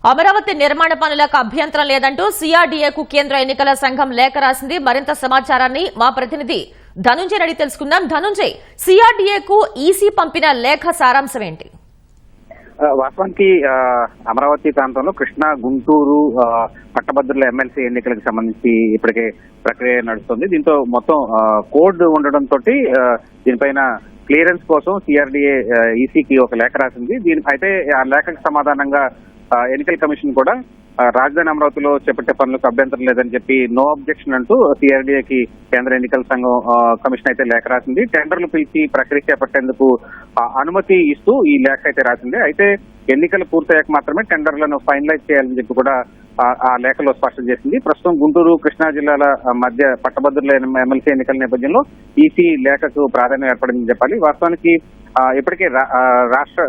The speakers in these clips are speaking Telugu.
అమరావతి నిర్మాణ పనులకు అభ్యంతరం లేదంటూ సిఆర్డీఏకు కేంద్ర ఎన్నికల సంఘం లేఖ రాసింది. మరింత సమాచారాన్ని మా ప్రతినిధి ధనుంజయ్ అడిగి తెలుసుకుందాం. ధనుంజయ్, సిఆర్డీఏకు ఈసీ పంపిన లేఖ సారాంశం ఏంటి? వాస్తవానికి అమరావతి ప్రాంతంలో కృష్ణా, గుంటూరు పట్టభద్రుల ఎమ్మెల్సీ ఎన్నికలకు సంబంధించి ఇప్పటికే ప్రక్రియ నడుస్తుంది. దీంతో మొత్తం కోడ్ ఉండడంతో దీనిపైన క్లియరెన్స్ కోసం సిఆర్డీఏ ఈసీకి ఒక లేఖ రాసింది. అయితే ఆ లేఖకు సమాధానంగా ఎన్నికల కమిషన్ కూడా రాజధాని అమరావతిలో చేపట్టే పనులకు అభ్యంతరం లేదని చెప్పి నో అబ్జెక్షన్ అంటూ సిఆర్డీఏకి కేంద్ర ఎన్నికల సంఘం కమిషన్ అయితే లేఖ రాసింది. టెండర్లు పిలిచి ప్రక్రియ చేపట్టేందుకు అనుమతి ఇస్తూ ఈ లేఖ అయితే రాసింది. అయితే ఎన్నికలు పూర్తయ్యాక మాత్రమే టెండర్లను ఫైనలైజ్ చేయాలని చెప్పి కూడా ఆ లేఖలో స్పష్టం చేసింది. ప్రస్తుతం గుంటూరు, కృష్ణా జిల్లాల మధ్య పట్టభద్రుల ఎమ్మెల్సీ ఎన్నికల నేపథ్యంలో ఈసీ లేఖకు ప్రాధాన్యం ఏర్పడిందని చెప్పాలి. వాస్తవానికి ఇప్పటికే రాష్ట్ర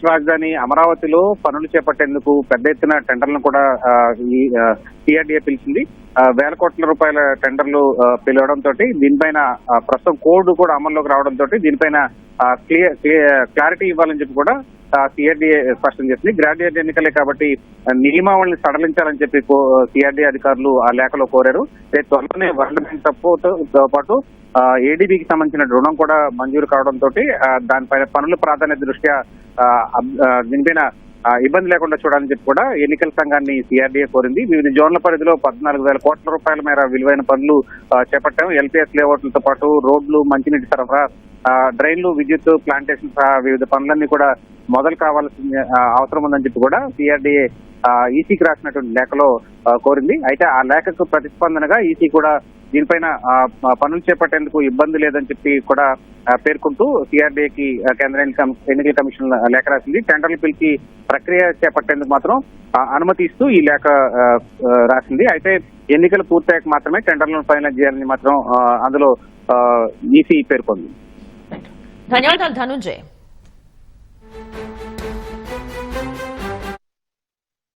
రాజధాని అమరావతిలో పనులు చేపట్టేందుకు పెద్ద ఎత్తున టెండర్లను కూడా ఈ సిఆర్డీఏ పిలిచింది. వేల కోట్ల రూపాయల టెండర్లు పిలవడంతో దీనిపైన ప్రస్తుతం కోడ్ కూడా అమల్లోకి రావడంతో దీనిపైన క్లారిటీ ఇవ్వాలని చెప్పి కూడా సిఆర్డీఏ స్పష్టం చేసింది. గ్రాడ్యుయేట్ ఎన్నికలే కాబట్టి నియమావళిని సడలించాలని చెప్పి సిఆర్డీఏ అధికారులు ఆ లేఖలో కోరారు. త్వరలోనే వరల్డ్ బ్యాంక్ సపోర్ట్తో పాటు ఏడీబీకి సంబంధించిన రుణం కూడా మంజూరు కావడంతో దానిపైన పనుల ప్రాధాన్యత దృష్ట్యా దీనిపైన ఇబ్బంది లేకుండా చూడాలని చెప్పి కూడా ఎన్నికల సంఘాన్ని సిఆర్డీఏ కోరింది. వివిధ జోన్ల పరిధిలో 14,000 కోట్ల రూపాయల మేర విలువైన పనులు చేపట్టాం. ఎల్పీఎస్ లేఅవుట్లతో పాటు రోడ్లు, మంచినీటి సరఫరా, డ్రైన్లు, విద్యుత్, ప్లాంటేషన్ సహా వివిధ పనులన్నీ కూడా మొదలు కావాల్సిన అవసరం ఉందని చెప్పి కూడా సిఆర్డీఏ ఈసీకి రాసినటువంటి లేఖలో కోరింది. అయితే ఆ లేఖకు ప్రతిస్పందనగా ఈసీ కూడా దీనిపైన పనులు చేపట్టేందుకు ఇబ్బంది లేదని చెప్పి కూడా పేర్కొంటూ సిఆర్డీఏకి కేంద్ర ఎన్నికల కమిషన్ లేఖ రాసింది. టెండర్లు పిలిచి ప్రక్రియ చేపట్టేందుకు మాత్రం అనుమతి ఇస్తూ ఈ లేఖ రాసింది. అయితే ఎన్నికలు పూర్తయ్యాక మాత్రమే టెండర్లను ఫైనలైజ్ చేయాలని మాత్రం అందులో ఈసీ పేర్కొంది. ధన్యవాదాలు ధనుంజయ్.